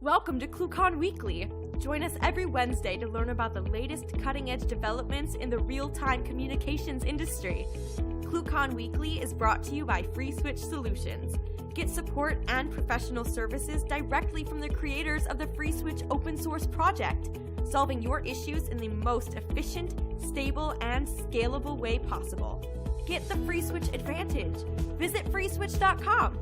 Welcome to ClueCon Weekly. Join us every Wednesday to learn about the latest cutting-edge developments in the real-time communications industry. ClueCon Weekly is brought to you by FreeSwitch Solutions. Get support and professional services directly from the creators of the FreeSwitch open source project, solving your issues in the most efficient, stable, and scalable way possible. Get the FreeSwitch advantage. Visit freeswitch.com.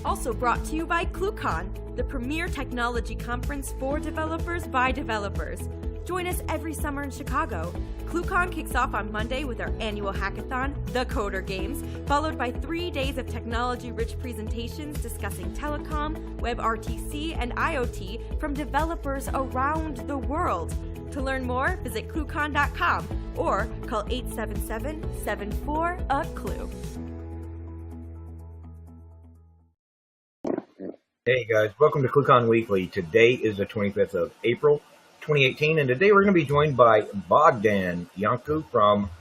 Also brought to you by ClueCon, the premier technology conference for developers by developers. Join us every summer in Chicago. ClueCon kicks off on Monday with our annual hackathon, The Coder Games, followed by 3 days of technology-rich presentations discussing telecom, WebRTC, and IoT from developers around the world. To learn more, visit ClueCon.com or call 877-74-A-CLUE. Hey guys, welcome to ClueCon Weekly. Today is the 25th of April, 2018, and today we're going to be joined by Bogdan-Andrei from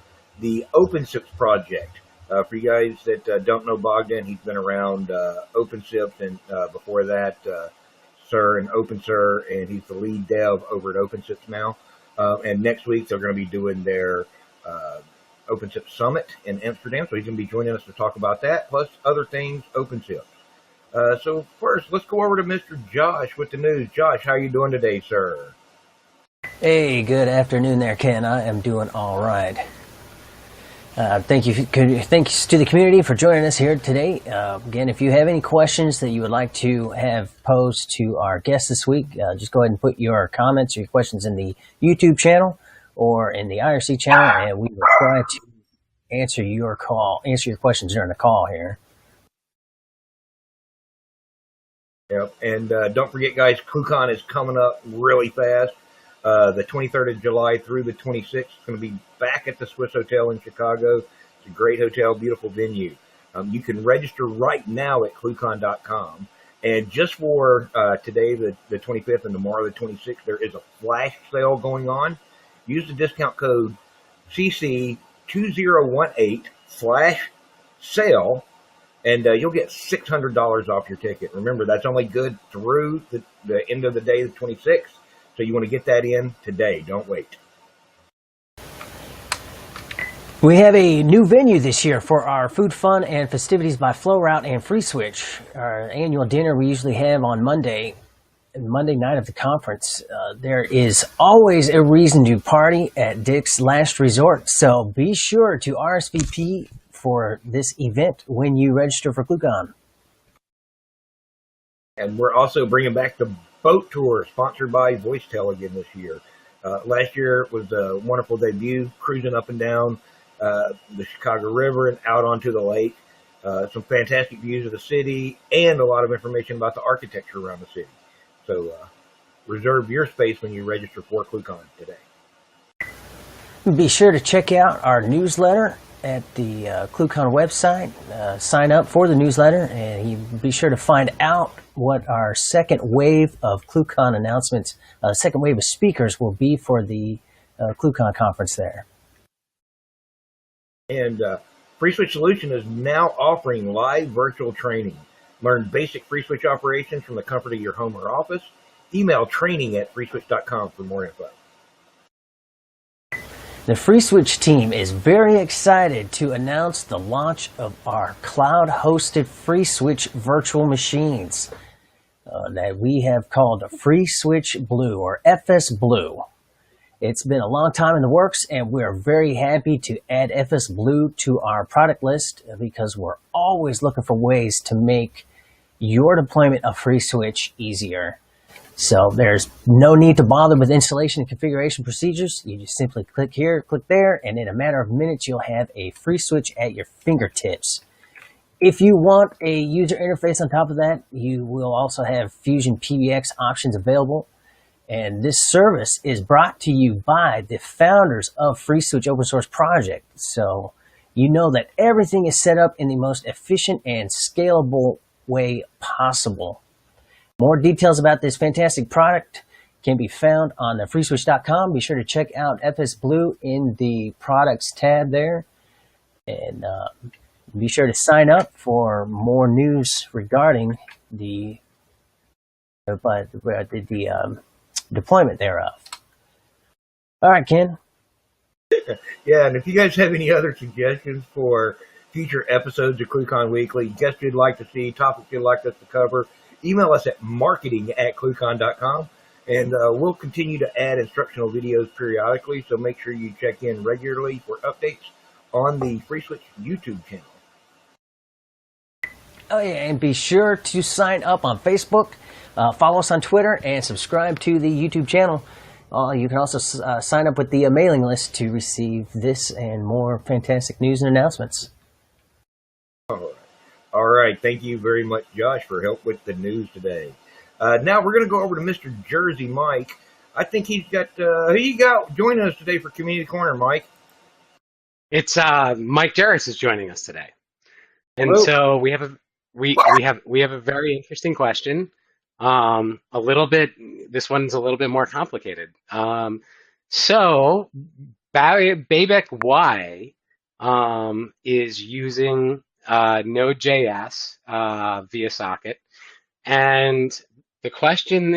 the OpenSIPS project. For you guys that don't know Bogdan, he's been around OpenSIPS and before that, Sir and OpenSir, and he's the lead dev over at OpenSIPS now. And next week they're going to be doing their OpenSIPS Summit in Amsterdam, so he's going to be joining us to talk about that, plus other things OpenSIPS. So first, let's go over to Mr. Josh with the news. Josh, how are you doing today, sir? Hey, good afternoon there, Ken. I am doing all right. Thanks to the community for joining us here today. Again, if you have any questions that you would like to have posed to our guests this week, just go ahead and put your comments or your questions in the YouTube channel or in the IRC channel, and we will try to answer your questions during the call here. Yep, and don't forget, guys, ClueCon is coming up really fast. The 23rd of July through the 26th. It's going to be back at the Swiss Hotel in Chicago. It's a great hotel, beautiful venue. You can register right now at ClueCon.com. And just for today, the 25th, and tomorrow, the 26th, there is a flash sale going on. Use the discount code CC2018 flash sale. And you'll get $600 off your ticket. Remember, that's only good through the end of the day, the 26th. So you want to get that in today. Don't wait. We have a new venue this year for our Food, Fun, and Festivities by FlowRoute and FreeSwitch. Our annual dinner we usually have on Monday night of the conference. There is always a reason to party at Dick's Last Resort. So be sure to RSVP for this event when you register for ClueCon. And we're also bringing back the boat tour sponsored by VoiceTel again this year. Last year was a wonderful debut, cruising up and down the Chicago River and out onto the lake. Some fantastic views of the city and a lot of information about the architecture around the city. So reserve your space when you register for ClueCon today. Be sure to check out our newsletter at the ClueCon website. Sign up for the newsletter, and you be sure to find out what our second wave of ClueCon announcements, second wave of speakers will be for the ClueCon conference there. And FreeSwitch Solution is now offering live virtual training. Learn basic FreeSwitch operations from the comfort of your home or office. Email training@freeswitch.com for more info. The FreeSwitch team is very excited to announce the launch of our cloud-hosted FreeSwitch virtual machines that we have called FreeSwitch Blue, or FS Blue. It's been a long time in the works, and we're very happy to add FS Blue to our product list because we're always looking for ways to make your deployment of FreeSwitch easier. So there's no need to bother with installation and configuration procedures. You just simply click here, click there, and in a matter of minutes, you'll have a FreeSwitch at your fingertips. If you want a user interface on top of that, you will also have Fusion PBX options available. And this service is brought to you by the founders of FreeSwitch Open Source Project. So you know that everything is set up in the most efficient and scalable way possible. More details about this fantastic product can be found on the freeswitch.com. Be sure to check out FS Blue in the products tab there. And be sure to sign up for more news regarding the but the deployment thereof. All right, Ken. Yeah, and if you guys have any other suggestions for future episodes of ClueCon Weekly, guests you'd like to see, topics you'd like us to cover, email us at marketing@cluecon.com, and we'll continue to add instructional videos periodically, so make sure you check in regularly for updates on the FreeSwitch YouTube channel. Oh, yeah, and be sure to sign up on Facebook, follow us on Twitter, and subscribe to the YouTube channel. You can also sign up with the mailing list to receive this and more fantastic news and announcements. All right. Thank you very much, Josh, for help with the news today. Now we're going to go over to Mr. Jersey Mike. I think he's got, who you got joining us today for Community Corner, Mike? It's Mike Jarris is joining us today. And Hello. So we have a very interesting question. This one's a little bit more complicated. So Babak Y is using Node.js via socket, and the question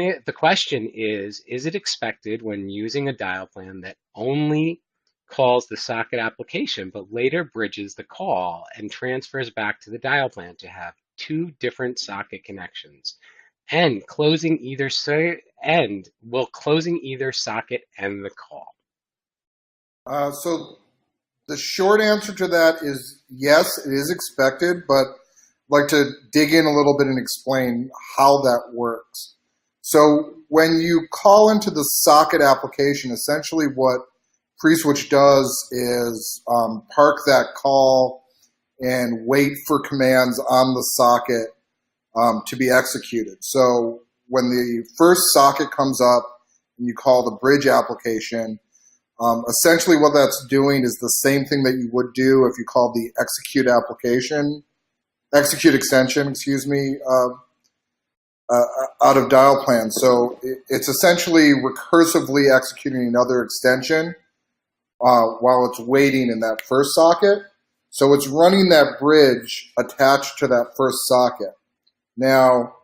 is it expected when using a dial plan that only calls the socket application but later bridges the call and transfers back to the dial plan to have two different socket connections? And closing either socket end the call? So the short answer to that is yes, it is expected, but I'd like to dig in a little bit and explain how that works. So when you call into the socket application, essentially what FreeSwitch does is park that call and wait for commands on the socket to be executed. So when the first socket comes up and you call the bridge application, essentially what that's doing is the same thing that you would do if you called the execute extension, out of dial plan. So it's essentially recursively executing another extension while it's waiting in that first socket. So it's running that bridge attached to that first socket. Now,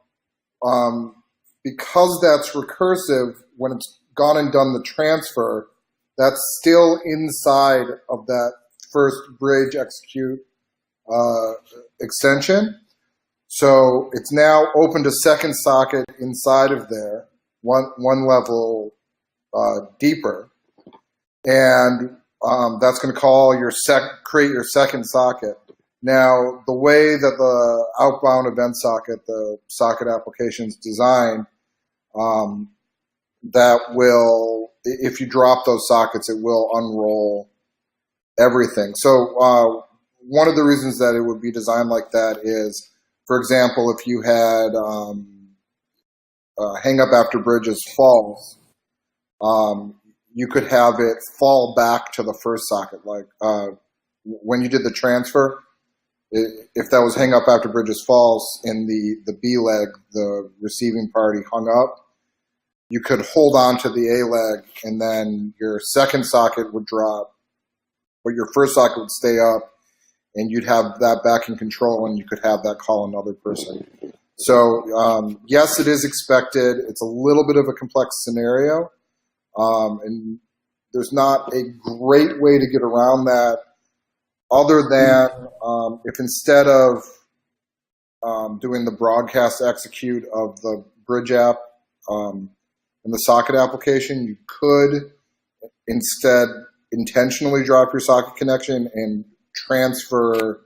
because that's recursive, when it's gone and done the transfer, that's still inside of that first bridge execute extension. So it's now opened a second socket inside of there, one level deeper, and that's going to call create your second socket. Now, the way that the outbound event socket, the socket application is designed, that will, if you drop those sockets, it will unroll everything. So one of the reasons that it would be designed like that is, for example, if you had hang up after bridges false, you could have it fall back to the first socket. Like when you did the transfer, if that was hang up after bridges false in the B leg, the receiving party hung up, you could hold on to the A leg and then your second socket would drop, but your first socket would stay up and you'd have that back in control and you could have that call another person. So yes, it is expected. It's a little bit of a complex scenario. And there's not a great way to get around that other than if instead of doing the broadcast execute of the bridge app in the socket application, you could instead intentionally drop your socket connection and transfer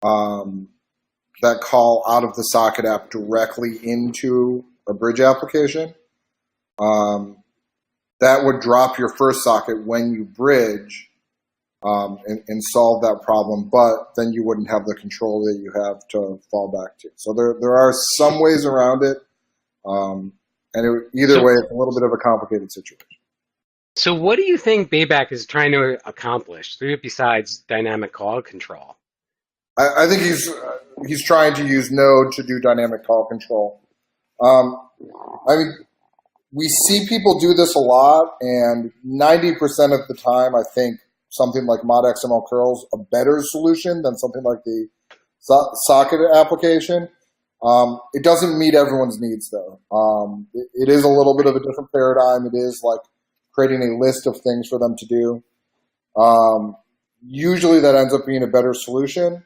that call out of the socket app directly into a bridge application. That would drop your first socket when you bridge and solve that problem, but then you wouldn't have the control that you have to fall back to. So there are some ways around it, and either way, it's a little bit of a complicated situation. So what do you think Babak is trying to accomplish through it besides dynamic call control? I think he's trying to use Node to do dynamic call control. I mean, we see people do this a lot, and 90% of the time, I think something like mod.xml curl is a better solution than something like the socket application. It doesn't meet everyone's needs, though. It is a little bit of a different paradigm. It is like creating a list of things for them to do. Usually that ends up being a better solution,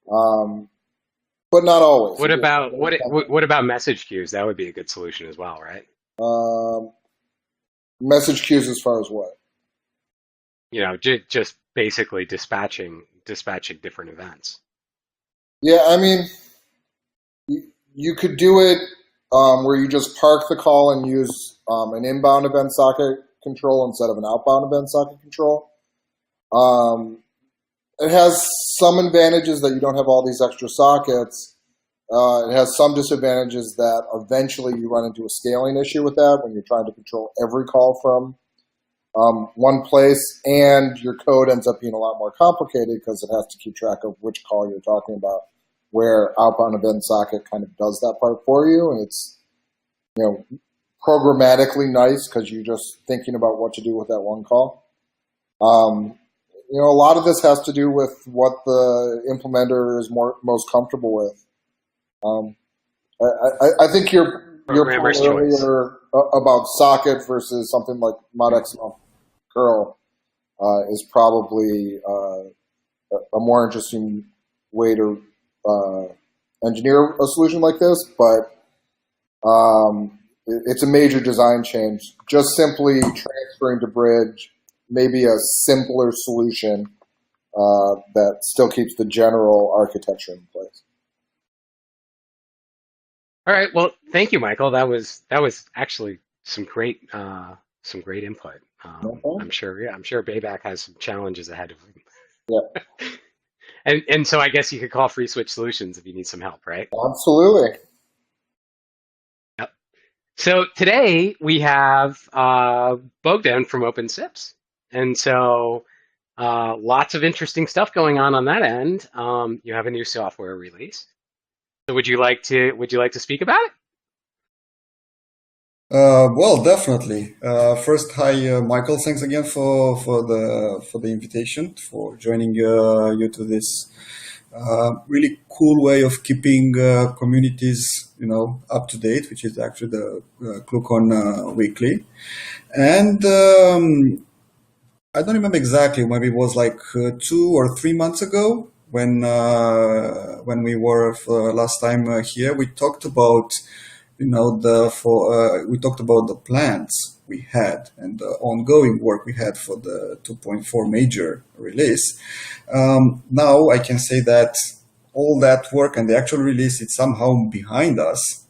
but not always. What about message queues? That would be a good solution as well, right? Message queues as far as what? Just basically dispatching different events. Yeah, I mean, you could do it where you just park the call and use an inbound event socket control instead of an outbound event socket control. It has some advantages that you don't have all these extra sockets. It has some disadvantages that eventually you run into a scaling issue with that when you're trying to control every call from one place, and your code ends up being a lot more complicated because it has to keep track of which call you're talking about, where outbound event socket kind of does that part for you. And it's, programmatically nice because you're just thinking about what to do with that one call. A lot of this has to do with what the implementer is most comfortable with. I think your point earlier about socket versus something like modxml curl is probably a more interesting way to engineer a solution like this, but it's a major design change. Just simply transferring to bridge, maybe a simpler solution that still keeps the general architecture in place. All right. Well, thank you, Michael. That was actually some great input. I'm sure Bayback has some challenges ahead of him. Yeah. And so I guess you could call Free Switch Solutions if you need some help, right? Absolutely. Yep. So today we have Bogdan from OpenSIPS, and so lots of interesting stuff going on that end. You have a new software release. So would you like to speak about it? Well, definitely. First, hi, Michael. Thanks again for the invitation, for joining you to this really cool way of keeping communities, up to date, which is actually the ClueCon Weekly. And I don't remember exactly. Maybe it was like 2 or 3 months ago when we were last time here. We talked about we talked about the plans we had and the ongoing work we had for the 2.4 major release. Now I can say that all that work and the actual release is somehow behind us.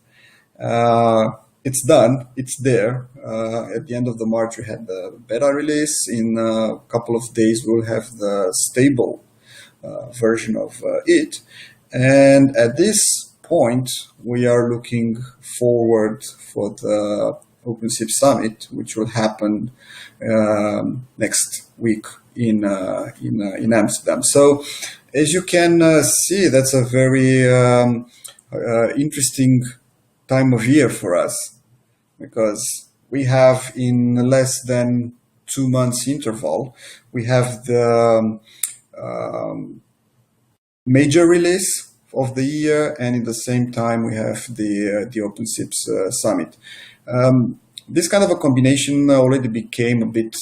It's done. It's there. At the end of the March, we had the beta release. In a couple of days, we'll have the stable version of it. And at this point, we are looking forward for the OpenSIPS Summit, which will happen next week in Amsterdam. So, as you can see, that's a very interesting time of year for us, because we have, in less than 2 months interval, we have the major release of the year, and at the same time we have the OpenSIPS Summit. This kind of a combination already became a bit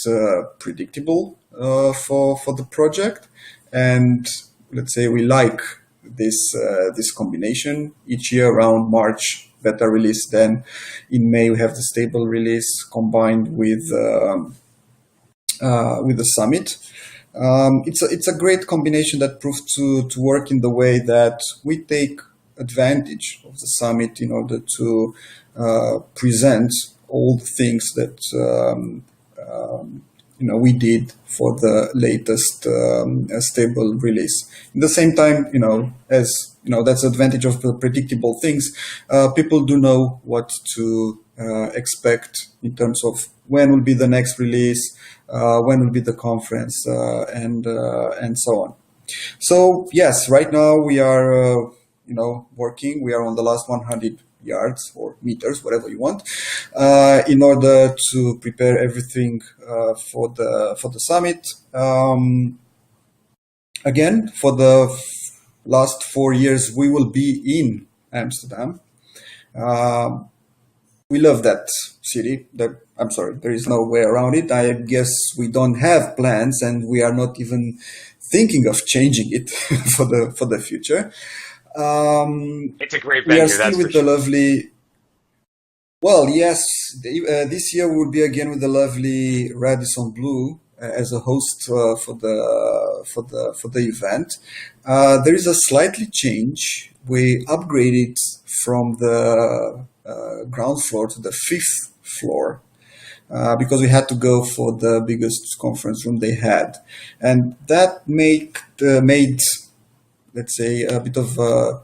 predictable for the project, and let's say we like this combination. Each year around March, beta release, then in May we have the stable release combined with the summit. It's a great combination that proved to work in the way that we take advantage of the summit in order to present all the things that we did for the latest stable release. At the same time, as that's the advantage of the predictable things. People do know what to expect in terms of when will be the next release, when will be the conference, and so on. So yes, right now we are working. We are on the last 100 yards or meters, whatever you want, in order to prepare everything for the summit. Again, for the last 4 years, we will be in Amsterdam. We love that city. I'm sorry, there is no way around it. I guess we don't have plans, and we are not even thinking of changing it for the future. It's a great We are venue, still that's for with the sure. lovely. Well, yes, this year we'll be again with the lovely Radisson Blue as a host for the event. There is a slightly change. We upgraded from the ground floor to the fifth floor because we had to go for the biggest conference room they had, and that made let's say a bit of a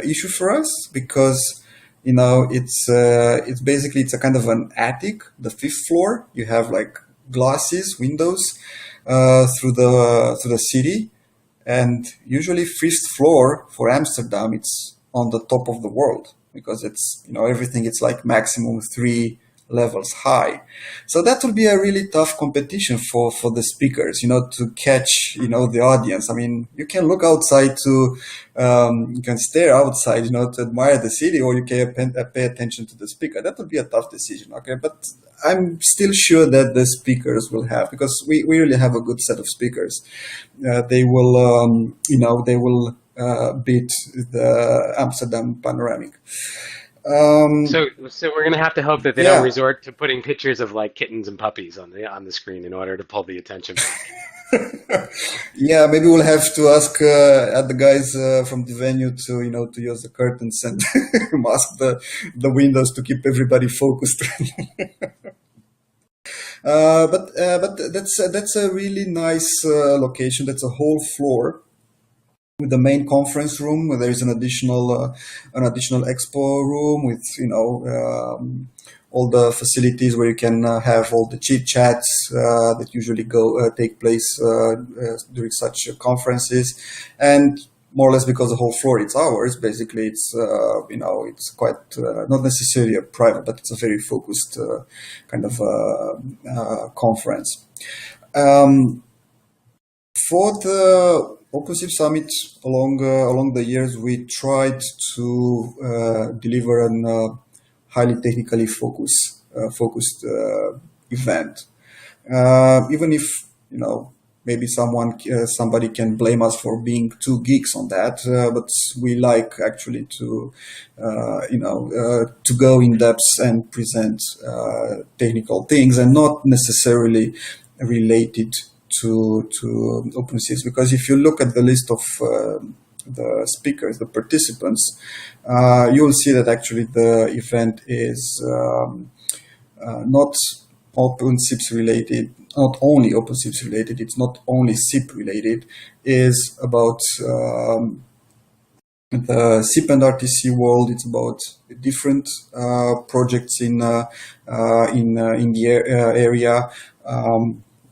issue for us because it's basically it's a kind of an attic. The fifth floor, you have like glasses, windows through the city, and usually fifth floor for Amsterdam, it's on the top of the world because it's everything. It's like maximum 3 levels high. So that will be a really tough competition for the speakers, to catch, the audience. I mean, you can look outside you can stare outside, to admire the city, or you can pay attention to the speaker. That will be a tough decision, okay? But I'm still sure that the speakers will have, because we really have a good set of speakers. They will, beat the Amsterdam Panoramic. So we're gonna have to hope that they don't Yeah. resort to putting pictures of like kittens and puppies on the screen in order to pull the attention back. Yeah, maybe we'll have to ask at the guys from the venue to use the curtains and mask the windows to keep everybody focused. But that's a really nice location. That's a whole floor with the main conference room, where there is an additional expo room with all the facilities where you can have all the chit chats that usually take place during such conferences, and more or less because the whole floor it's ours. Basically, it's it's quite not necessarily a private, but it's a very focused kind of conference. For the OpenSIPS Summit, along the years, we tried to deliver an highly technically focused event. Even if maybe somebody can blame us for being too geeks on that, but we like actually to to go in depth and present technical things and not necessarily related to OpenSIPS, because if you look at the list of the speakers, the participants, you will see that actually the event is not OpenSIPS related, not only OpenSIPS related, it's not only SIP related, is about the SIP and RTC world. It's about different projects in the area.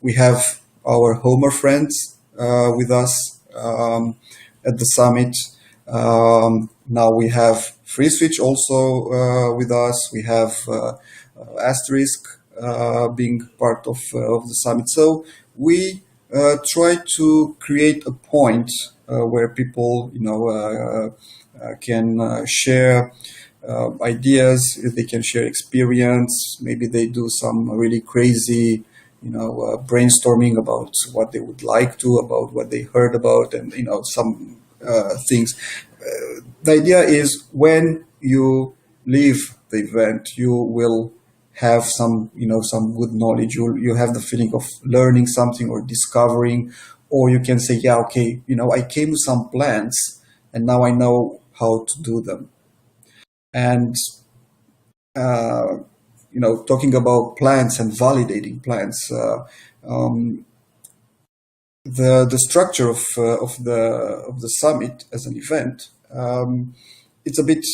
We have our Homer friends with us at the summit. Now we have FreeSwitch also with us. We have Asterisk being part of the summit. So we try to create a point where people, can share ideas. They can share experience. Maybe they do some really crazy brainstorming about what they would like to, about what they heard about, and some things. The idea is when you leave the event, you will have some good knowledge. You have the feeling of learning something or discovering, or you can say, yeah, okay, I came with some plans and now I know how to do them. And talking about plans and validating plans, the structure of the summit as an event, it's a bit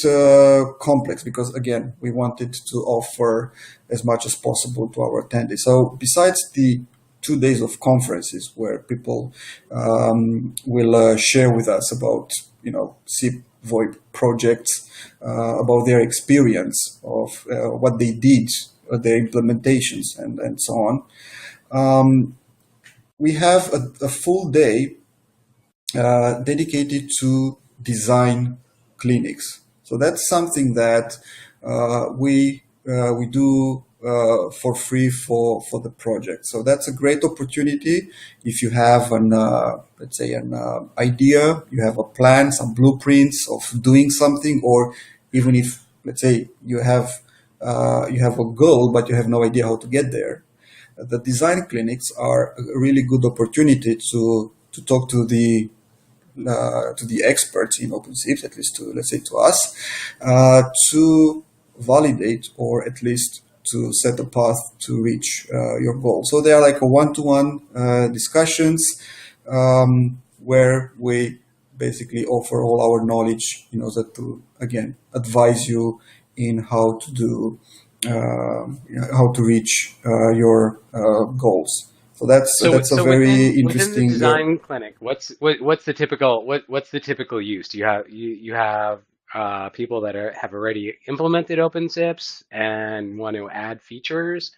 complex because, again, we wanted to offer as much as possible to our attendees. So besides the 2 days of conferences where people will share with us about SIP VoIP projects, about their experience of what they did, their implementations, and so on. We have a full day dedicated to design clinics. So that's something that we do for free for the project. So that's a great opportunity if you have an let's say an idea, you have a plan, some blueprints of doing something, or even if let's say you have a goal but you have no idea how to get there. The design clinics are a really good opportunity to talk to the experts in OpenSIPS, at least to, let's say, to us, to validate or at least to set a path to reach your goal. So they are like a one-to-one discussions where we basically offer all our knowledge in order to, again, advise you in how to do, how to reach your goals. So that's a So very within the interesting. design clinic, what's the typical use? Do you have people that have already implemented OpenSIPS and want to add features,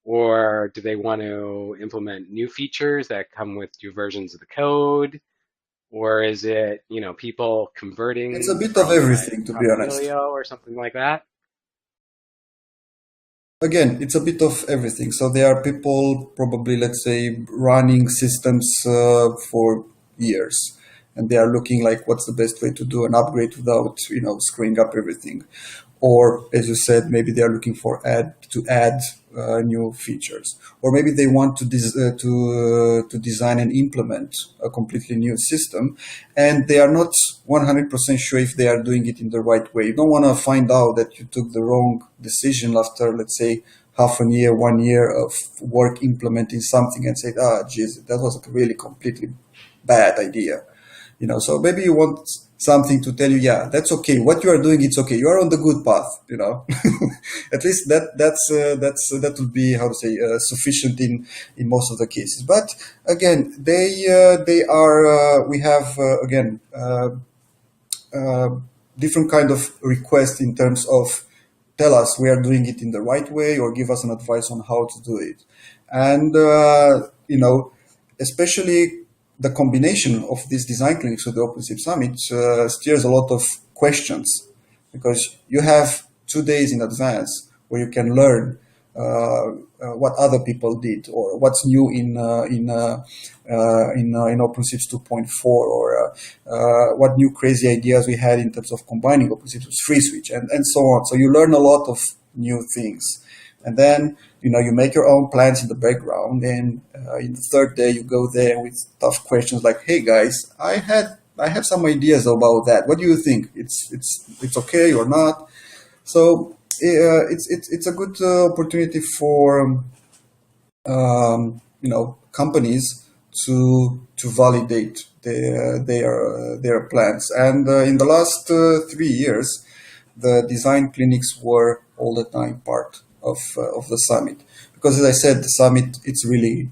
or do they want to implement new features that come with new versions of the code, or is it, people It's a converting bit of from everything, to be honest. Papilio or something like that? Again, it's a bit of everything. So there are people probably, let's say, running systems for years, and they are looking like what's the best way to do an upgrade without, screwing up everything. Or, as you said, maybe they are looking for add new features, or maybe they want to design and implement a completely new system, and they are not 100% sure if they are doing it in the right way. You don't want to find out that you took the wrong decision after, let's say, half a year, 1 year of work implementing something and say, geez, that was a really completely bad idea. So maybe you want something to tell you, yeah, that's okay. What you are doing, it's okay. You are on the good path. At least that will be, how to say, sufficient in most of the cases. But again, they are. We have again different kind of requests in terms of tell us we are doing it in the right way or give us an advice on how to do it, and especially the combination of these design clinics with the OpenSIP Summit steers a lot of questions, because you have 2 days in advance where you can learn what other people did, or what's new in OpenSIPS 2.4, or what new crazy ideas we had in terms of combining OpenSIPS with FreeSwitch, and so on. So you learn a lot of new things, and then you make your own plans in the background, and in the third day you go there with tough questions like, "Hey guys, I have some ideas about that. What do you think? It's okay or not?" So it's a good opportunity for companies to validate their plans. And in the last 3 years, the design clinics were all the time part of the summit, because, as I said, the summit, it's really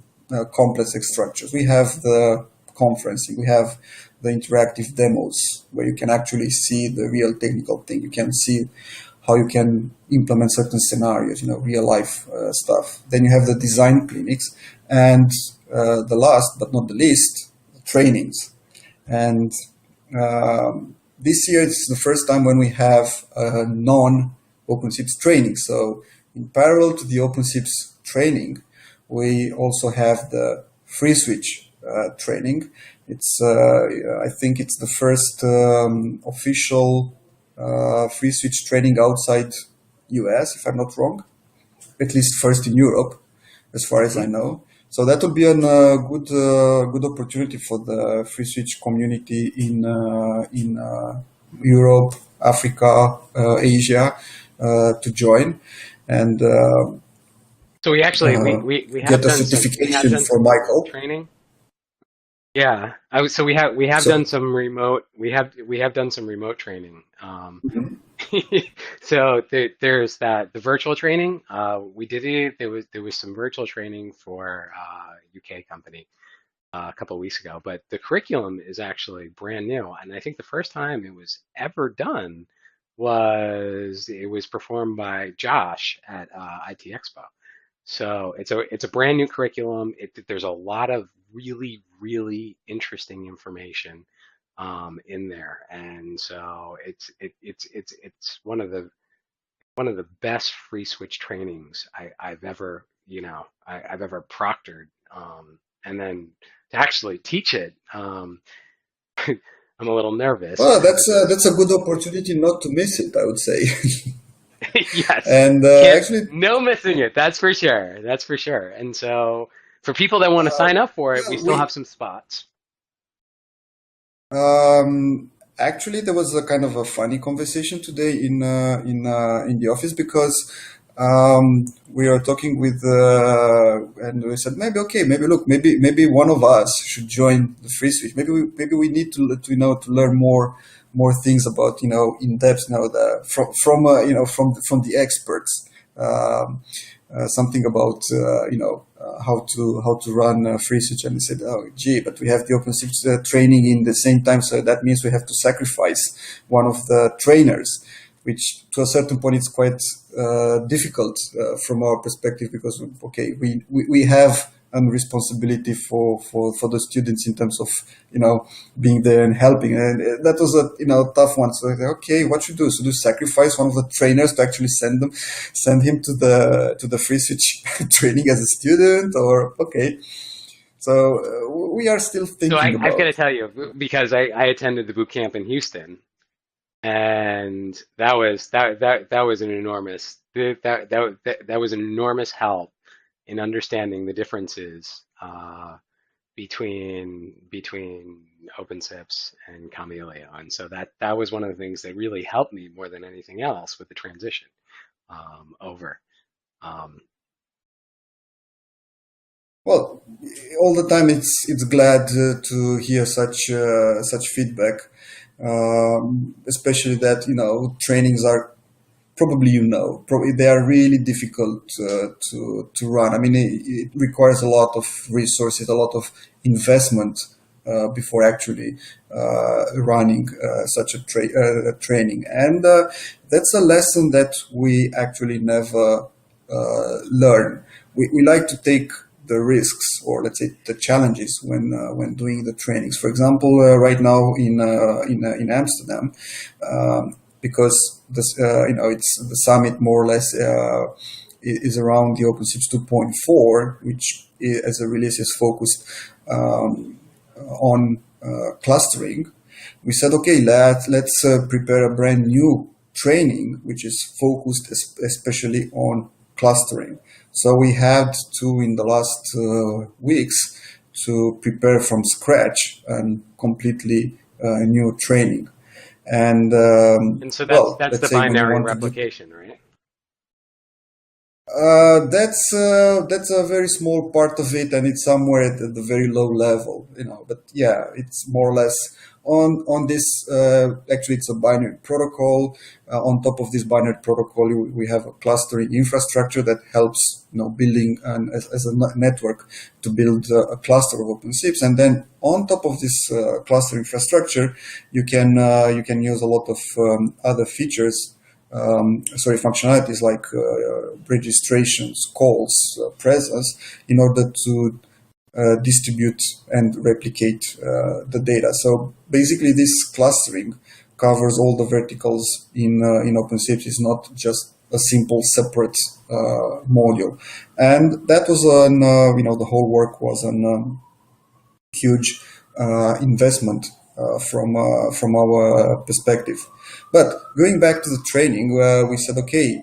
complex structures. We have the conferencing, we have the interactive demos where you can actually see the real technical thing. You can see how you can implement certain scenarios, real life stuff. Then you have the design clinics, and the last but not the least, trainings. And this year it's the first time when we have a non-OpenSIPS training. So in parallel to the OpenSIPS training, we also have the FreeSwitch training. It's I think it's the first official FreeSwitch training outside US, if I'm not wrong, at least first in Europe, as far as I know. So that would be a good opportunity for the FreeSwitch community in Europe, Africa, Asia to join, and So we actually we have get a done certification for Michael. training. Yeah, so we have So done some remote done some remote training. So there's the virtual training. We did it. There was some virtual training for UK company a couple of weeks ago, but the curriculum is actually brand new, and I think the first time it was ever done was performed by Josh at IT Expo. So it's a brand new curriculum. There's a lot of really interesting information in there, and so it's one of the best free switch trainings I've ever I've ever proctored, and then to actually teach it, I'm a little nervous. Well, that's a good opportunity not to miss it, I would say. Yes, And actually, no missing it. That's for sure. That's for sure. And so for people that want to sign up for it, we still have some spots. Actually, there was a kind of a funny conversation today in the office because we are talking with and we said maybe one of us should join the free switch. Maybe we need to to learn more things about in depth from the experts. Something about how to run free switch, and they said, oh gee, but we have the OpenSIPS training in the same time, so that means we have to sacrifice one of the trainers, which to a certain point is quite difficult from our perspective, because we have a responsibility for the students in terms of being there and helping, and that was a tough one. So okay, what should we do? So do sacrifice one of the trainers to actually send him to the free switch training as a student, or okay? So we are still thinking. So I've got to tell you, because I attended the boot camp in Houston, and that was an enormous that was an enormous help in understanding the differences between OpenSIPS and Camellia, and so that was one of the things that really helped me more than anything else with the transition over. Well, all the time it's glad to hear such feedback, especially that trainings are probably they are really difficult to run. I mean, it requires a lot of resources, a lot of investment before actually running such a training, and that's a lesson that we actually never learn. We like to take the risks, or let's say the challenges, when doing the trainings. For example, right now in Amsterdam, because it's the summit more or less is around the OpenSIPS 2.4, which as a release is focused on clustering. We said, okay, let's prepare a brand new training which is focused especially on clustering. So we had to, in the last weeks, to prepare from scratch and completely new training. And so that's the binary replication, right? That's a very small part of it, and it's somewhere at the very low level, But yeah, it's more or less on this. Actually, it's a binary protocol. On top of this binary protocol, we have a clustering infrastructure that helps, building as a network to build a cluster of OpenSIPs. And then on top of this cluster infrastructure, you can use a lot of other features. Functionalities like registrations, calls, presence, in order to distribute and replicate the data. So basically, this clustering covers all the verticals in OpenSIPS. It's not just a simple separate module, and that was the whole work was a huge investment from our perspective. But going back to the training, we said, okay,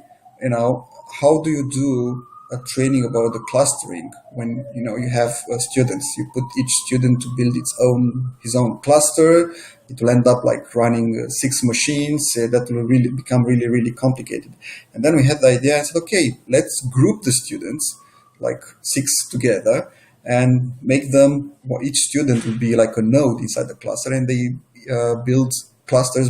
how do you do a training about the clustering when you have students? You put each student to build his own cluster. It will end up like running 6 machines. That will really become really complicated. And then we had the idea and said, okay, let's group the students, like 6 together, and make them. Each student will be like a node inside the cluster, and they build clusters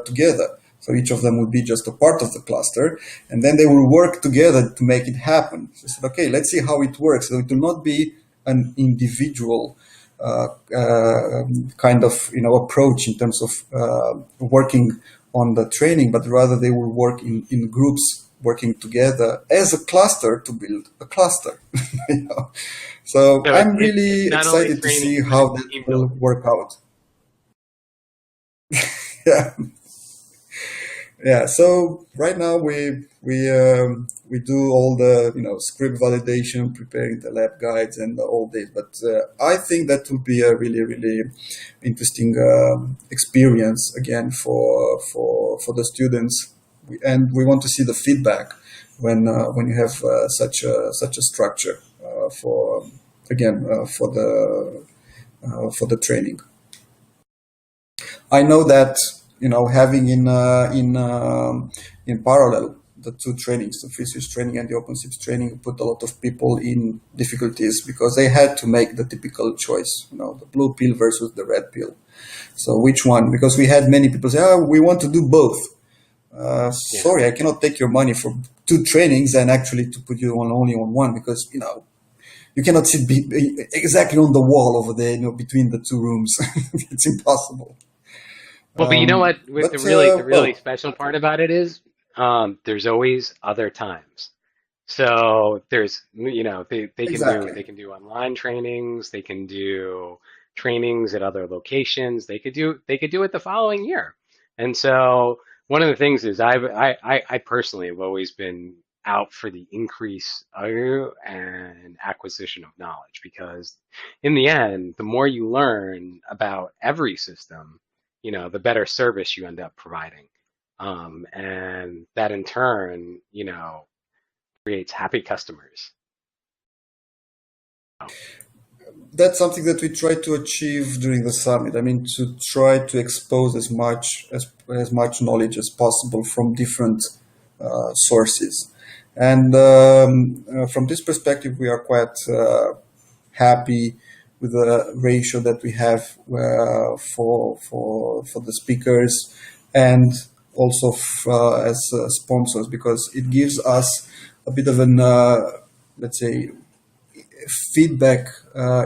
together. So each of them will be just a part of the cluster, and then they will work together to make it happen. So I said, okay, let's see how it works. So it will not be an individual kind of approach in terms of working on the training, but rather they will work in groups, working together as a cluster to build a cluster. So I'm really excited to see how that will work out. Yeah. Yeah, so right now we do all the script validation, preparing the lab guides and all this. But I think that would be a really interesting experience again for the students, and we want to see the feedback when you have such a structure for again for the training. I know that having in parallel the two trainings, the FreeSwitch training and the OpenSIPS training, put a lot of people in difficulties because they had to make the typical choice, the blue pill versus the red pill. So which one? Because we had many people say, "Oh, we want to do both." Yeah. Sorry, I cannot take your money for two trainings and actually to put you on only on one because you cannot sit exactly on the wall over there, between the two rooms. It's impossible. Well, but you know what? With But the really well, special part about it is, there's always other times. So there's, they can do exactly. online trainings, they can do trainings at other locations, they could do it the following year. And so one of the things is I personally have always been out for the increase and acquisition of knowledge because in the end, the more you learn about every system, the better service you end up providing. And that in turn, creates happy customers. That's something that we try to achieve during the summit. I mean, to try to expose as much knowledge as possible from different sources. And from this perspective, we are quite happy with the ratio that we have for the speakers and also as sponsors, because it gives us a bit of an let's say feedback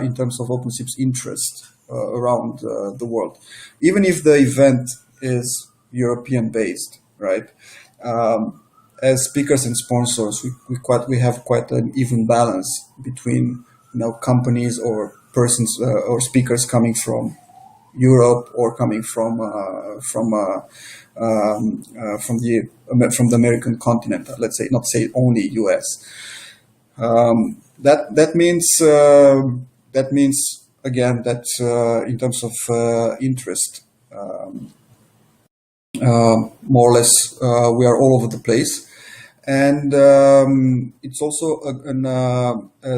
in terms of OpenSIP's interest around the world, even if the event is European based, right? As speakers and sponsors, we have quite an even balance between companies or persons or speakers coming from Europe or coming from the American continent. Let's say not say only US. That means again that in terms of interest, more or less we are all over the place. And it's also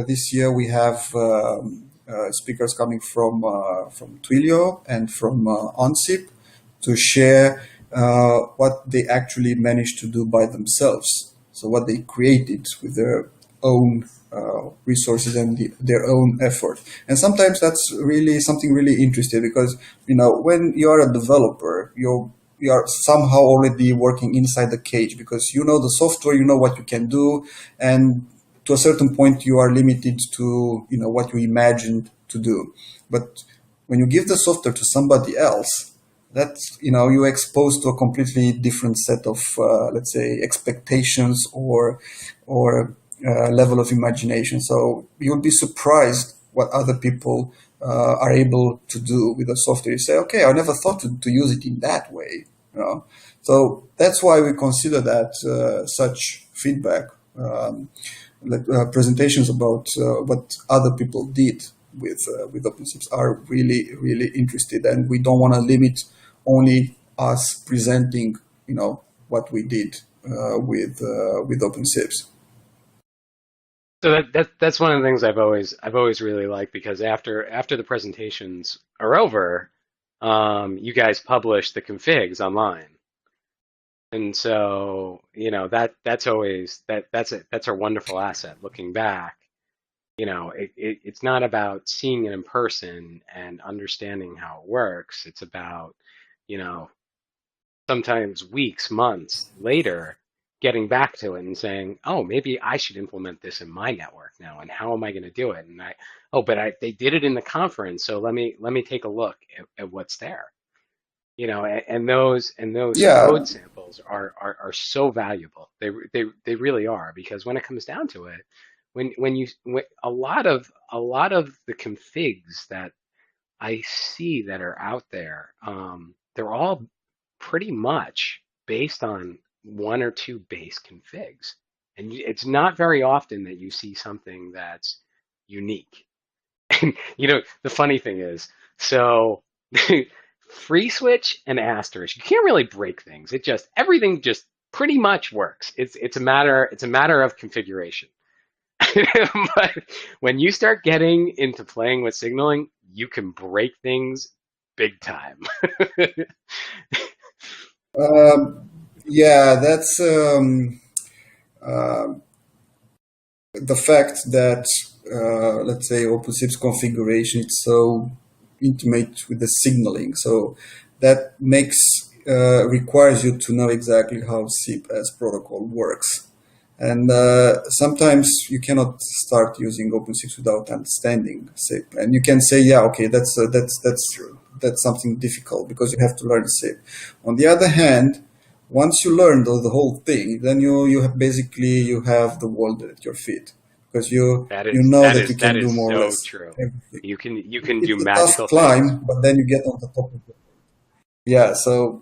this year we have speakers coming from Twilio and from OnSIP to share what they actually managed to do by themselves. So what they created with their own resources and their own effort. And sometimes that's really something really interesting because when you are a developer, you are somehow already working inside the cage because you know the software, you know what you can do, and to a certain point you are limited to what you imagined to do. But when you give the software to somebody else, that's you're exposed to a completely different set of let's say expectations or level of imagination. So you'll be surprised what other people are able to do with the software. You say, okay, I never thought to use it in that way. So that's why we consider that such feedback, presentations about what other people did with OpenSIPS are really interested, and we don't want to limit only us presenting, what we did with OpenSIPS. So that's one of the things I've always really liked because after the presentations are over, you guys publish the configs online. And so, that's always that's a wonderful asset looking back. It's not about seeing it in person and understanding how it works. It's about, you know, sometimes weeks, months later, getting back to it and saying, oh, maybe I should implement this in my network now. And how am I going to do it? And they did it in the conference. So let me take a look at what's there. And those Yeah, code samples are so valuable. They really are, because when it comes down to it, when a lot of the configs that I see that are out there, they're all pretty much based on one or two base configs. And it's not very often that you see something that's unique. And the funny thing is, so free switch and asterisk, you can't really break things. Everything just pretty much works. It's a matter of configuration. But when you start getting into playing with signaling, you can break things big time. Yeah, that's the fact that let's say OpenSIPS configuration is so intimate with the signaling, so that requires you to know exactly how SIP as protocol works. And sometimes you cannot start using OpenSIPS without understanding SIP. And you can say, yeah, okay, that's something difficult because you have to learn SIP. On the other hand, once you learn the whole thing, then you have the world at your feet, because you know that you can do more or less true. everything. You can do it's magical a tough climb, things. but then you get on the top of it. Yeah, so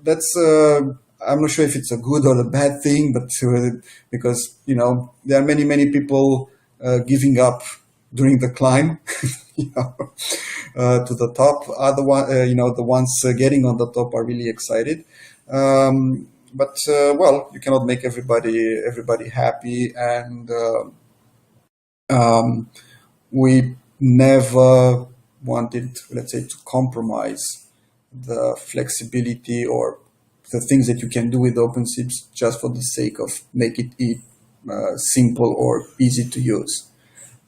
that's I'm not sure if it's a good or a bad thing, but because there are many people giving up during the climb, to the top. The ones getting on the top are really excited. But you cannot make everybody happy, and we never wanted, let's say, to compromise the flexibility or the things that you can do with OpenSIPS just for the sake of make it simple or easy to use.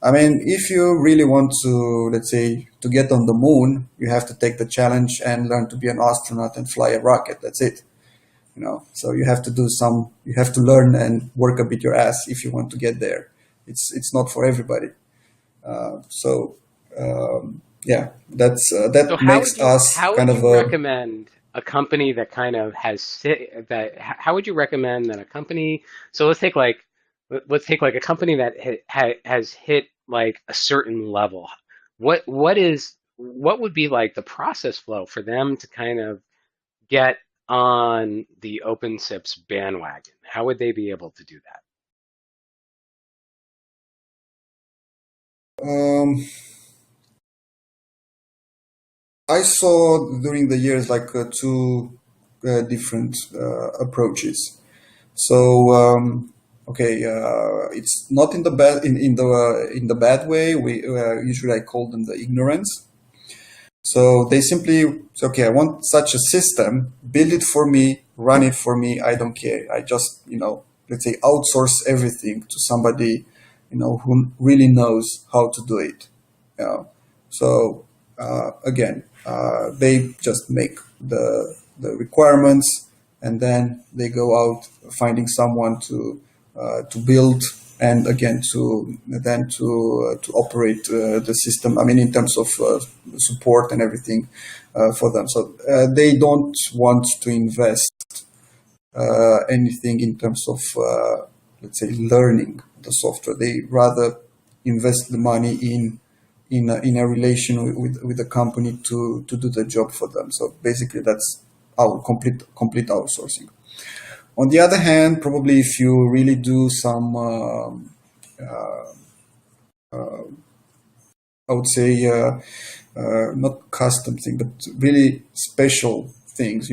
I mean, if you really want to, let's say, to get on the moon, you have to take the challenge and learn to be an astronaut and fly a rocket. That's it. So you have to learn and work a bit your ass if you want to get there. It's not for everybody. That makes us kind of How would you recommend a company that kind of how would you recommend that a company, so let's take like a company that has hit like a certain level. What would be like the process flow for them to kind of get on the OpenSIPS bandwagon? How would they be able to do that? I saw during the years like two different approaches. So it's not in the bad in the bad way. We usually I call them the ignorance. So they simply say, okay, I want such a system, build it for me, run it for me. I don't care. I just let's say outsource everything to somebody who really knows how to do it. So again, they just make the requirements, and then they go out finding someone to build, and again to operate the system. I mean, in terms of support and everything for them. So they don't want to invest anything in terms of let's say learning the software. They rather invest the money in a relation with the company to do the job for them. So basically, that's our complete outsourcing. On the other hand, probably if you really do some, I would say, not custom thing, but really special things,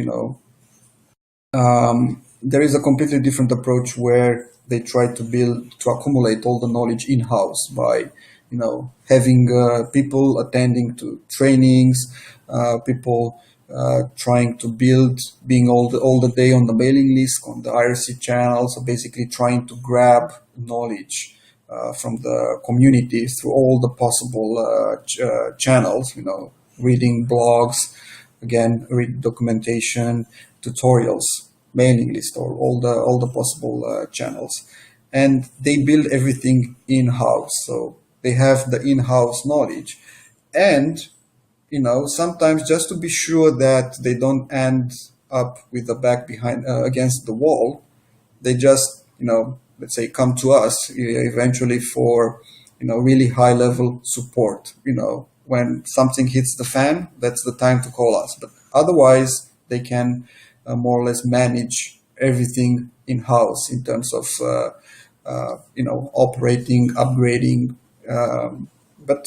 there is a completely different approach where they try to accumulate all the knowledge in-house by having people attending to trainings, people trying to being all the day on the mailing list, on the IRC channel. So basically trying to grab knowledge from the community through all the possible channels, reading blogs, again, read documentation, tutorials, mailing list, or all the possible channels. And they build everything in-house. So they have the in-house knowledge, and sometimes just to be sure that they don't end up with the back behind against the wall, they just let's say come to us eventually for really high level support. When something hits the fan, that's the time to call us. But otherwise, they can more or less manage everything in-house in terms of operating, upgrading, but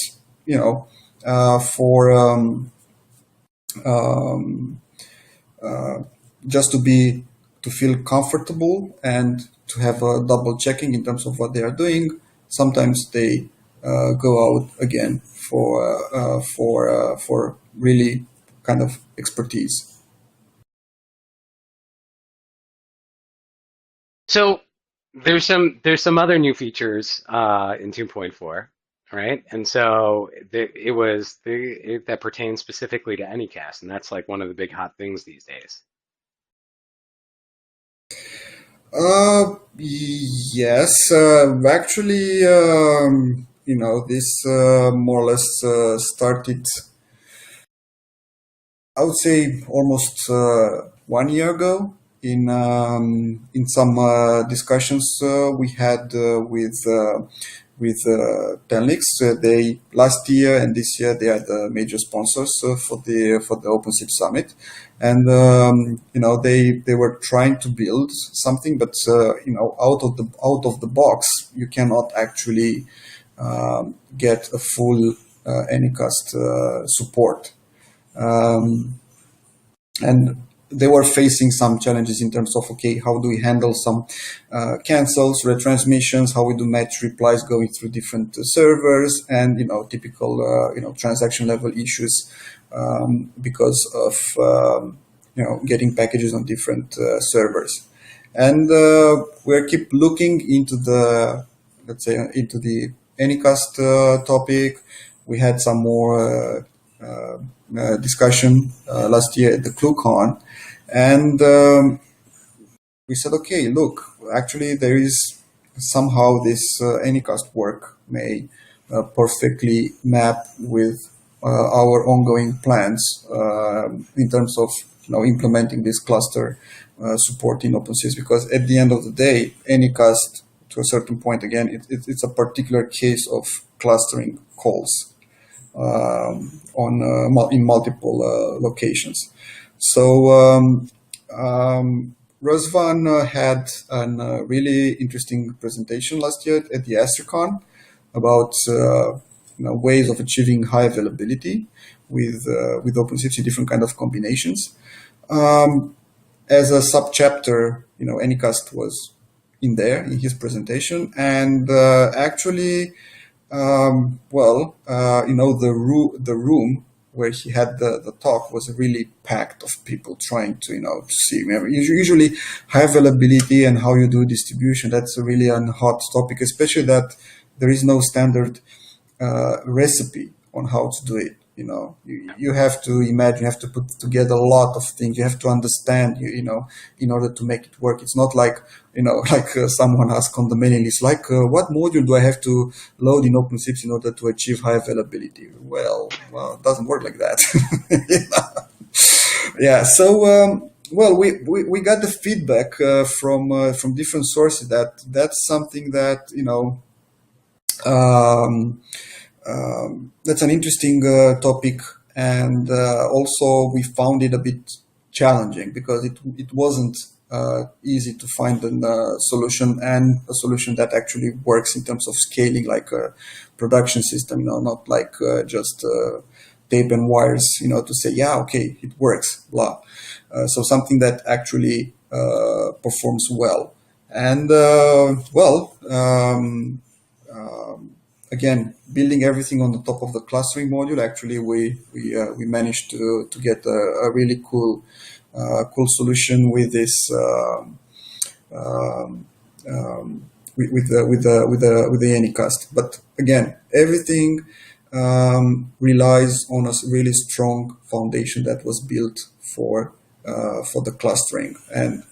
for just to feel comfortable and to have a double checking in terms of what they are doing. Sometimes they go out again for really kind of expertise. So there's some other new features in 2.4, right? And so that pertains specifically to Anycast, and that's like one of the big hot things these days. Yes, actually, this more or less started, I would say, almost 1 year ago in some discussions we had with Telnix. They last year and this year they are the major sponsors for the OpenSIPS Summit, and they were trying to build something, but out of the box you cannot actually get a full Anycast support. And they were facing some challenges in terms of, okay, how do we handle some cancels, retransmissions, how we do match replies going through different servers, and typical transaction level issues because of getting packages on different servers. And we keep looking into the Anycast topic. We had some more discussion last year at the ClueCon, and we said, okay, look, actually there is somehow this Anycast work may perfectly map with our ongoing plans in terms of implementing this cluster support in OpenSIPS, because at the end of the day, Anycast, to a certain point, again, it's a particular case of clustering calls in multiple locations. So Razvan had a really interesting presentation last year at the AstraCon about ways of achieving high availability with OpenSIPS in different kind of combinations. As a subchapter, Anycast was in there in his presentation, and actually. The room where he had the talk was really packed of people trying to see. Usually, high availability and how you do distribution, that's really a hot topic, especially that there is no standard recipe on how to do it. You have to imagine, you have to put together a lot of things. You have to understand, in order to make it work. It's not like, someone asked on the mailing list, what module do I have to load in OpenSIPS in order to achieve high availability? Well, it doesn't work like that. Yeah. So, we got the feedback from different sources that's something that that's an interesting topic, and also we found it a bit challenging because it wasn't easy to find a solution, and a solution that actually works in terms of scaling, like a production system, not like just tape and wires, to say, yeah, okay, it works, blah. So something that actually performs well. And again, building everything on the top of the clustering module, actually we managed to get a really cool solution with this with the Anycast. But again, everything relies on a really strong foundation that was built for the clustering. And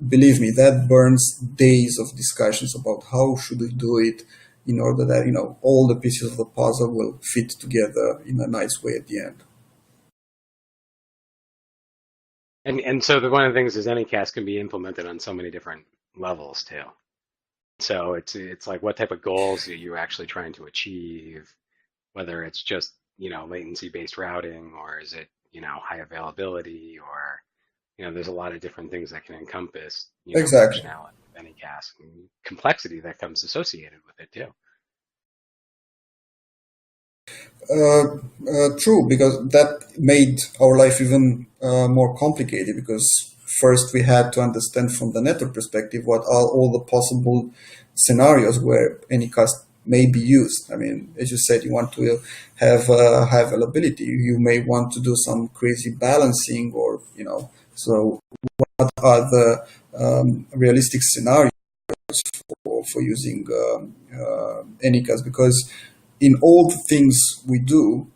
believe me, that burns days of discussions about how should we do it in order that all the pieces of the puzzle will fit together in a nice way at the end. And so one of the things is Anycast can be implemented on so many different levels too. So it's like, what type of goals are you actually trying to achieve? Whether it's just latency based routing, or is it high availability, or there's a lot of different things that can encompass, Exactly. functionality of any gas and complexity that comes associated with it too. True, because that made our life even more complicated. Because first we had to understand from the network perspective what are all the possible scenarios where Anycast may be used. I mean, as you said, you want to have high availability. You may want to do some crazy balancing, or So, what are the realistic scenarios for using Anycast? Because in all the things we do,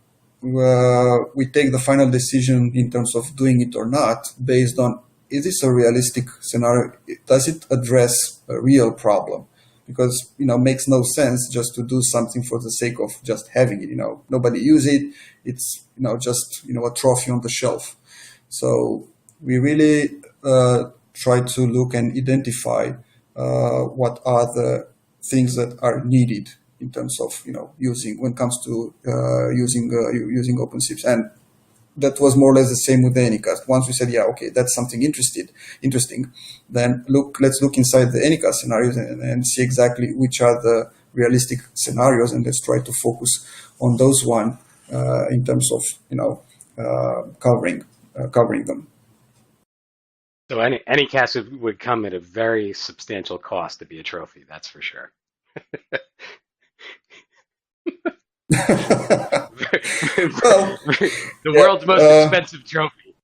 we take the final decision in terms of doing it or not based on, is this a realistic scenario? Does it address a real problem? Because it makes no sense just to do something for the sake of just having it. Nobody use it. It's just a trophy on the shelf. So we really try to look and identify what are the things that are needed in terms of using, when it comes to using OpenSIPS. And that was more or less the same with the Anycast. Once we said, yeah, okay, that's something interesting, then let's look inside the Anycast scenarios and see exactly which are the realistic scenarios, and let's try to focus on those one in terms of covering them. So any cast would come at a very substantial cost to be a trophy, that's for sure. Well, the world's most expensive trophy.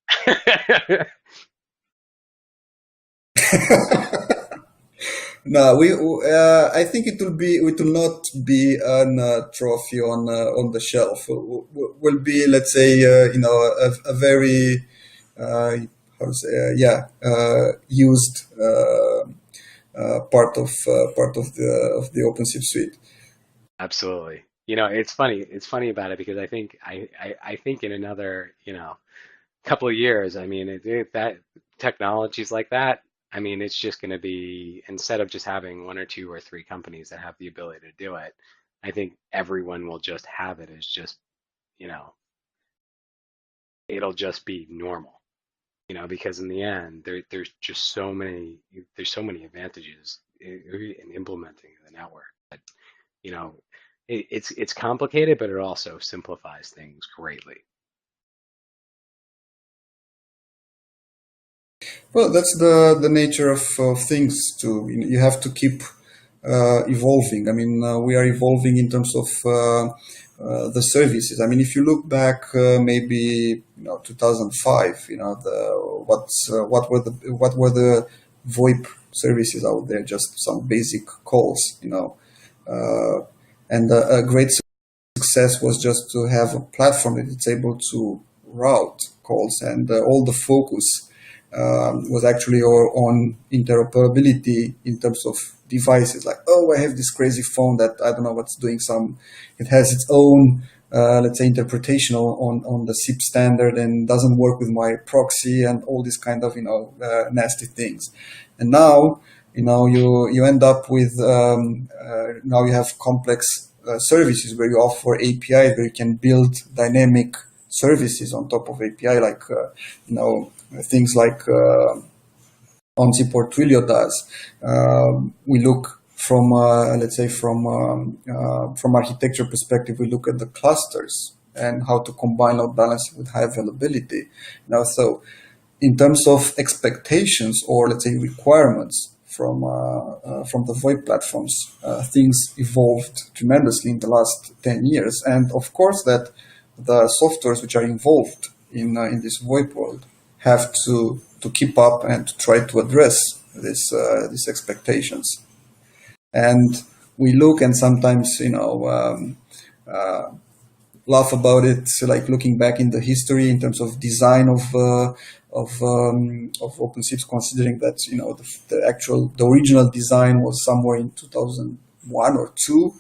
No, I think it will not be a trophy on the shelf. Will be, let's say, a very used part of the OpenSIP suite. Absolutely. It's funny. It's funny about it because I think in another couple of years, I mean, that technologies like that, I mean, it's just going to be, instead of just having one or two or three companies that have the ability to do it, I think everyone will just have it as just, it'll just be normal, because in the end, there's so many advantages in implementing the network that, it's complicated, but it also simplifies things greatly. Well, that's the nature of things too. You have to keep evolving. I mean, we are evolving in terms of the services. I mean, if you look back, maybe 2005, what were the VoIP services out there? Just some basic calls, and a great success was just to have a platform that it's able to route calls, and all the focus was actually on interoperability in terms of devices. Like, I have this crazy phone that I don't know what's doing. It has its own, let's say, interpretation on the SIP standard and doesn't work with my proxy and all these kind of nasty things. And now you end up with now you have complex services where you offer APIs where you can build dynamic services on top of API, like things like OnZip or Twilio does. We look from let's say from architecture perspective. We look at the clusters and how to combine load balancing with high availability. So in terms of expectations, or let's say requirements from the VoIP platforms, things evolved tremendously in the last 10 years, and of course that the softwares which are involved in this VoIP world have to keep up and to try to address these expectations. And we look and sometimes laugh about it, like looking back in the history in terms of design of OpenSIPS, considering that the original design was somewhere in 2001 or 2,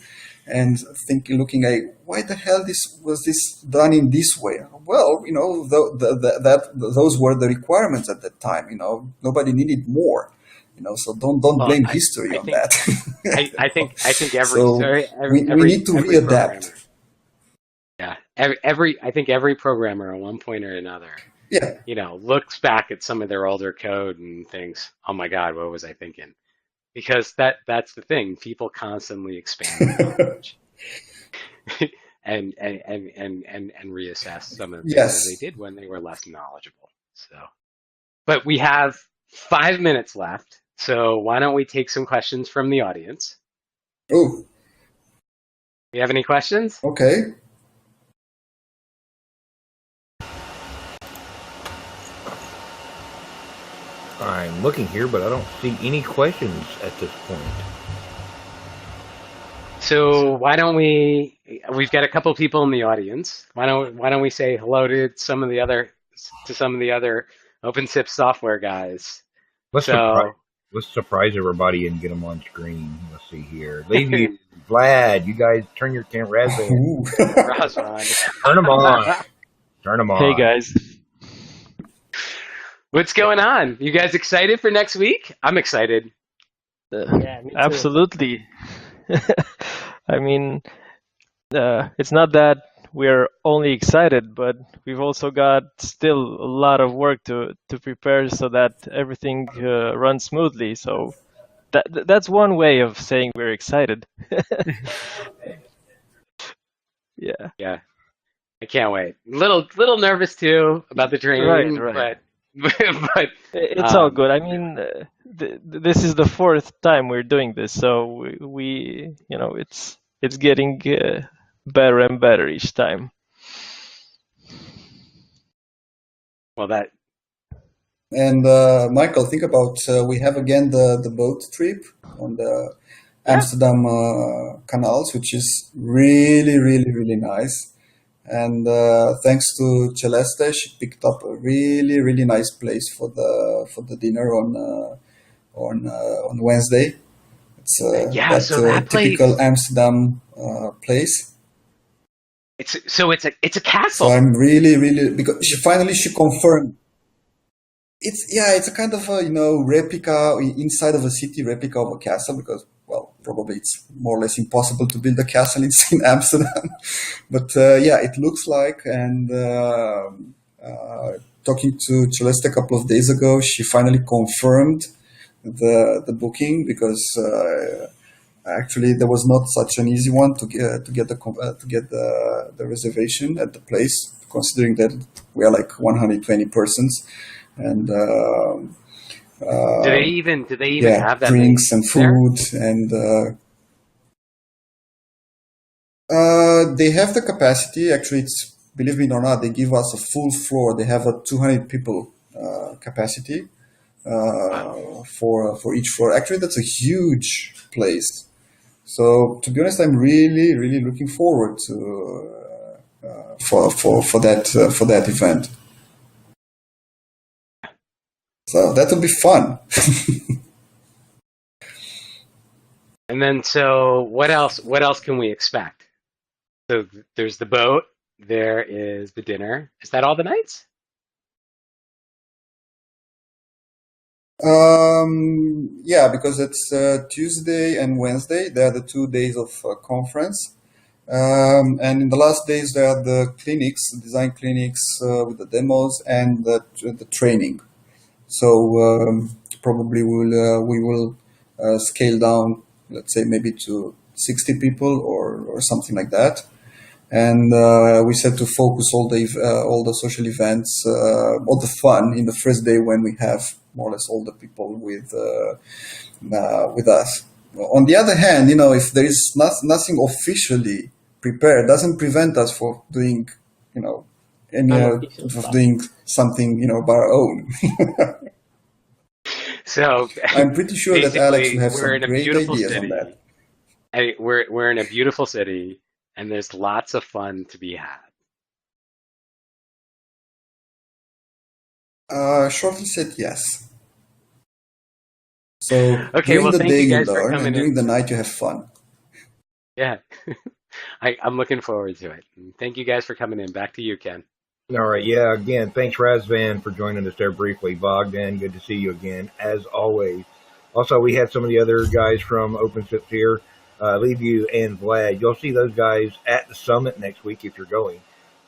and looking at why the hell was this done in this way? Well, those were the requirements at that time. Nobody needed more. So don't blame history on that. I think we need to readapt. Yeah, I think every programmer at one point or another Yeah. looks back at some of their older code and thinks, "Oh my God, what was I thinking?" Because that's the thing. People constantly expand their knowledge and reassess some of the things that they Yes. did when they were less knowledgeable. So, but we have 5 minutes left. So why don't we take some questions from the audience? Oh, Do you have any questions? okay. I'm looking here, but I don't see any questions at this point. So why don't we've got a couple people in the audience. Why don't we say hello to some of the other OpenSIPS software guys? Let's surprise everybody and get them on screen. Let's see here. Leave you, Vlad. You guys turn your camera. Ooh. Razvan. Turn them on. Turn them on. Hey guys. What's going on? You guys excited for next week? I'm excited. Yeah, me too. Absolutely. I mean, it's not that we're only excited, but we've also got still a lot of work to prepare so that everything runs smoothly. So that's one way of saying we're excited. Yeah. Yeah, I can't wait. Little nervous too about the training, Right. but It's all good. I mean, this is the fourth time we're doing this, so we it's getting better and better each time. well, that And Michael, think about we have again the boat trip on the Amsterdam canals, which is really, really, really nice. And thanks to Celeste, she picked up a really, really nice place for the dinner on Wednesday. It's so that typical place, Amsterdam place. it's a So castle. I'm really, really, because she confirmed. It's a kind of a replica inside of a city, replica of a castle, because probably it's more or less impossible to build a castle in Amsterdam. But it looks like. And talking to Celeste a couple of days ago, she finally confirmed the booking, because actually there was not such an easy one to get the reservation at the place, considering that we are like 120 persons. And Do they even have that drinks and there? food, and they have the capacity. Actually, it's, believe me or not, they give us a full floor. They have a 200 people capacity for each floor. Actually, that's a huge place. So to be honest, I'm really, really looking forward to for that event. So that will be fun. And then, so what else can we expect? So there's the boat, there is the dinner. Is that all the nights? Yeah, because it's Tuesday and Wednesday. They are the 2 days of conference. And in the last days, there are the clinics, the design clinics with the demos and the training. So probably we will scale down, let's say maybe to 60 people or something like that. And we said to focus all the social events, all the fun in the first day when we have more or less all the people with us. On the other hand, if there is nothing officially prepared, doesn't prevent us for doing, doing something, by our own. So I'm pretty sure that Alex will have we're some in a great beautiful ideas city. on that. We're in a beautiful city, and there's lots of fun to be had. Shortly said yes. So Okay, during well, the thank day you you guys for learn, coming and during in. the night you have fun. Yeah, I'm looking forward to it. Thank you guys for coming in. Back to you, Ken. All right. Yeah. Again, thanks, Razvan, for joining us there briefly. Bogdan, good to see you again, as always. Also, we had some of the other guys from OpenSIPS here, Leave You and Vlad. You'll see those guys at the summit next week if you're going.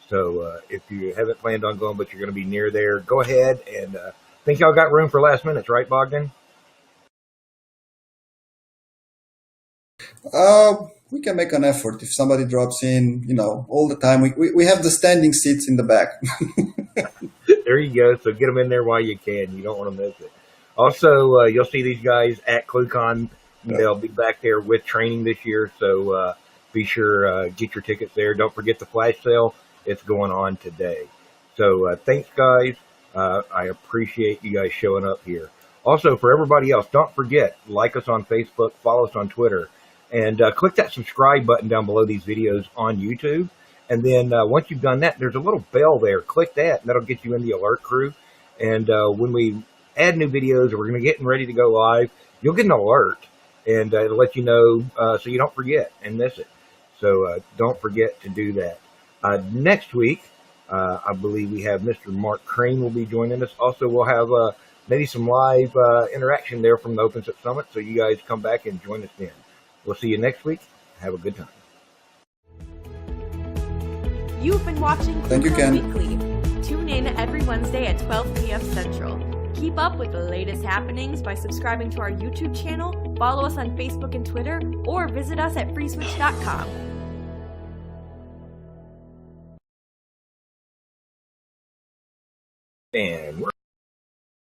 So if you haven't planned on going, but you're going to be near there, go ahead. And think y'all got room for last minutes, right, Bogdan? We can make an effort if somebody drops in, all the time. We have the standing seats in the back. There you go. So get them in there while you can. You don't want to miss it. Also, you'll see these guys at ClueCon. They'll be back there with training this year. So be sure get your tickets there. Don't forget the flash sale. It's going on today. So thanks, guys. I appreciate you guys showing up here. Also, for everybody else, don't forget, like us on Facebook, follow us on Twitter, and click that subscribe button down below these videos on YouTube. And then once you've done that, there's a little bell there. Click that, and that'll get you in the alert crew. And when we add new videos or we're going to get ready to go live, you'll get an alert, and it'll let you know so you don't forget and miss it. So don't forget to do that. Next week, I believe we have Mr. Mark Crane will be joining us. Also, we'll have maybe some live interaction there from the OpenSIPS Summit. So you guys come back and join us then. We'll see you next week. Have a good time. You've been watching Thank you, ClueCon Ken. Weekly. Tune in every Wednesday at 12 p.m. Central. Keep up with the latest happenings by subscribing to our YouTube channel, follow us on Facebook and Twitter, or visit us at freeswitch.com. And we're